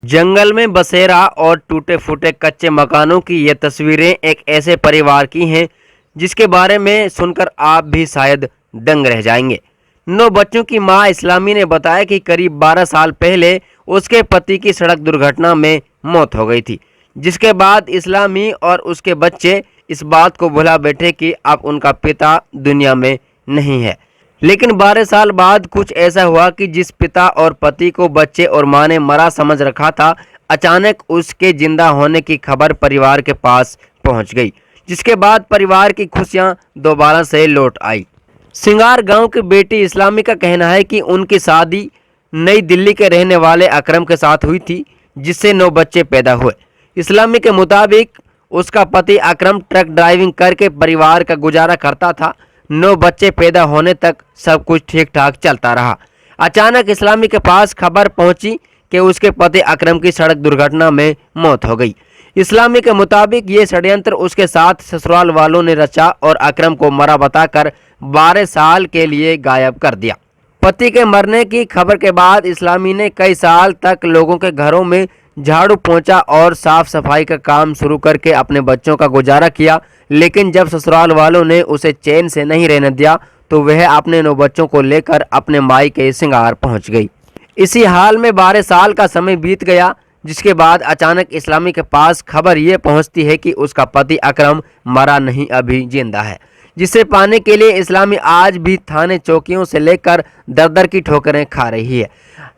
जंगल में बसेरा और टूटे फूटे कच्चे मकानों की ये तस्वीरें एक ऐसे परिवार की हैं जिसके बारे में सुनकर आप भी शायद दंग रह जाएंगे। 9 बच्चों की मां इस्लामी ने बताया कि करीब 12 साल पहले उसके पति की सड़क दुर्घटना में मौत हो गई थी, जिसके बाद इस्लामी और उसके बच्चे इस बात को भुला बैठे कि अब उनका पिता दुनिया में नहीं है। लेकिन 12 साल बाद कुछ ऐसा हुआ कि जिस पिता और पति को बच्चे और मां ने मरा समझ रखा था, अचानक उसके जिंदा होने की खबर परिवार के पास पहुंच गई, जिसके बाद परिवार की खुशियां दोबारा से लौट आई। सिंगार गांव की बेटी इस्लामी का कहना है कि उनकी शादी नई दिल्ली के रहने वाले अकरम के साथ हुई थी, जिससे 9 बच्चे पैदा हुए। इस्लामी के मुताबिक उसका पति अकरम ट्रक ड्राइविंग करके परिवार का गुजारा करता था। 9 बच्चे पैदा होने तक सब कुछ ठीक ठाक चलता रहा। अचानक इस्लामी के पास खबर पहुंची कि उसके पति अकरम की सड़क दुर्घटना में मौत हो गई। इस्लामी के मुताबिक ये षड्यंत्र उसके साथ ससुराल वालों ने रचा और अकरम को मरा बताकर 12 साल के लिए गायब कर दिया। पति के मरने की खबर के बाद इस्लामी ने कई साल तक लोगों के घरों में झाड़ू पोंछा और साफ सफाई का काम शुरू करके अपने बच्चों का गुजारा किया। लेकिन जब ससुराल वालों ने उसे चैन से नहीं रहने दिया तो वह अपने 9 बच्चों को लेकर अपने मायके सिंगार पहुंच गई। इसी हाल में 12 साल का समय बीत गया, जिसके बाद अचानक इस्लामी के पास खबर ये पहुंचती है कि उसका पति अकरम मरा नहीं, अभी जिंदा है, जिसे पाने के लिए इस्लामी आज भी थाने चौकियों से लेकर दर-दर की ठोकरें खा रही है।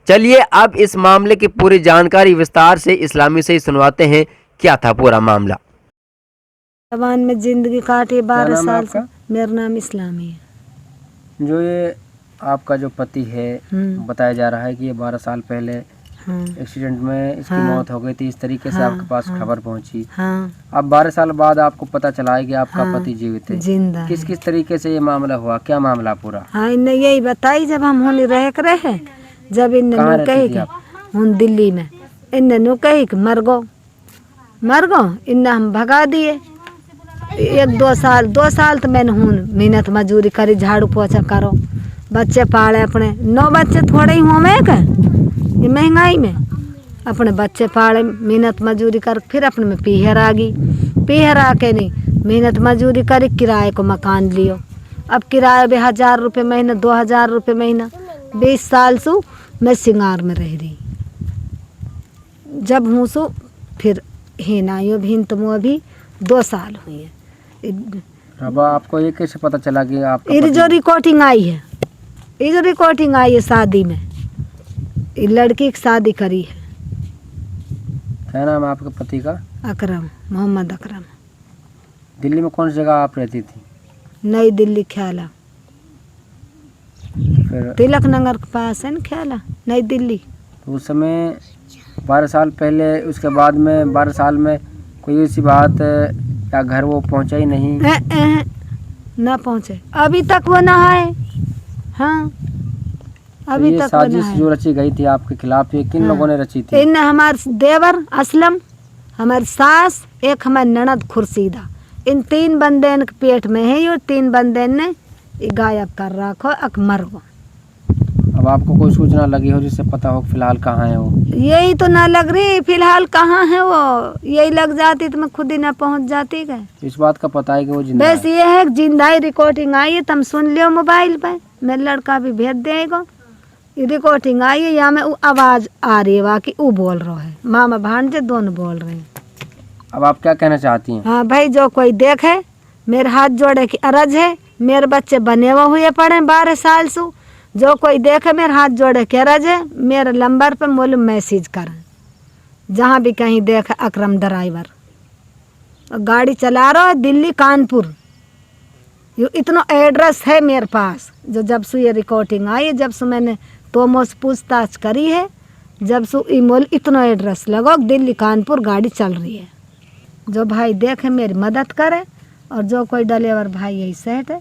चलिए अब इस मामले की पूरी जानकारी विस्तार से इस्लामी से ही सुनवाते हैं। क्या था पूरा मामला? जवान में जिंदगी काटी 12 साल से। मेरा नाम इस्लामी है। जो ये आपका जो पति है, बताया जा रहा है कि ये 12 साल पहले एक्सीडेंट में इसकी मौत हो गई थी, इस तरीके से आपके पास खबर पहुंची। अब 12 साल बाद आपको पता चला है कि आपका पति जीवित है, जिंदा। किस किस तरीके से ये मामला हुआ, क्या मामला पूरा? हाँ, इन्हें यही बताई जब हम होने रहे जब इन्हें कही कि दिल्ली में इन्हें कही कि मर गो इन्हें हम भगा दिए। 2 साल तो मैंने मेहनत मजूरी करी, झाड़ू पोछा करो, बच्चे पाले अपने 9 बच्चे थोड़े ही हों में ये महंगाई में अपने बच्चे पाले, मेहनत मजूरी कर, फिर अपने में पीहर आ गई। पीहर आके नहीं मेहनत मजूरी करी, किराए को मकान लियो। अब किराया भी 1000 रुपये महीना, 2000 रुपये महीना। 20 साल से मैं सिंगार में रह रही। जब हूँ सो फिर हेनाइयो भिन तुम अभी 2 साल हुई है। अब आपको ये कैसे पता चला कि आपका जो रिकॉर्डिंग आई है शादी में, ये लड़की की शादी करी है। क्या नाम है आपके पति का? अकरम, मोहम्मद अकरम। दिल्ली में कौन सी जगह आप रहती थी? नई दिल्ली ख्याला, फिर तिलक नगर के पास है ना ख्याला, नई दिल्ली। तो उस समय 12 साल पहले, उसके बाद में 12 साल में कोई ऐसी बात या घर वो पहुंचा ही नहीं? ना पहुंचे अभी तक, वो ना है। हाँ, अभी तो ये तक साजिश जो रची गई थी आपके खिलाफ, ये किन लोगों ने रची थी? इन हमारे देवर असलम, हमारी सास, एक हमारी ननद खुर्शीदा, इन 3 बंदे इनके पेट में है और 3 बंदे ने गायब कर रखो, अकमर को। अब आपको कोई सूचना लगी हो जिससे पता हो फिलहाल कहाँ है वो? यही तो ना लग रही फिलहाल कहाँ है वो। यही लग जाती तो मैं खुद ही ना पहुँच जाती गए। इस बात का पता है कि वो जिंदा बस ये है जिंदा ही। रिकॉर्डिंग आई है, तुम सुन लियो मोबाइल पे, मेरा लड़का भी भेज देगा। रिकॉर्डिंग आई है, या में आवाज आ रही है बाकी वो बोल रहा है, मामा भांजे दोनों बोल रहे हैं। अब आप क्या कहना चाहती हैं? हाँ भाई, जो कोई देखे मेरे हाथ जोड़े की अर्ज है। मेरे बच्चे बने हुए पड़े 12 साल से। जो कोई देखे मेरे हाथ जोड़े के अर्ज है, मेरे नंबर पे मोल मैसेज करें। जहाँ भी कहीं देखे अकरम ड्राइवर गाड़ी चला रहा है दिल्ली कानपुर, ये इतना एड्रेस है मेरे पास। जो जब से ये रिकॉर्डिंग आई है, जब से मैंने तोमो से पूछताछ करी है, जब से ईमेल इतना एड्रेस लगो, दिल्ली कानपुर गाड़ी चल रही है। जो भाई देखे मेरी मदद करे, और जो कोई डिलीवर भाई यही सेट है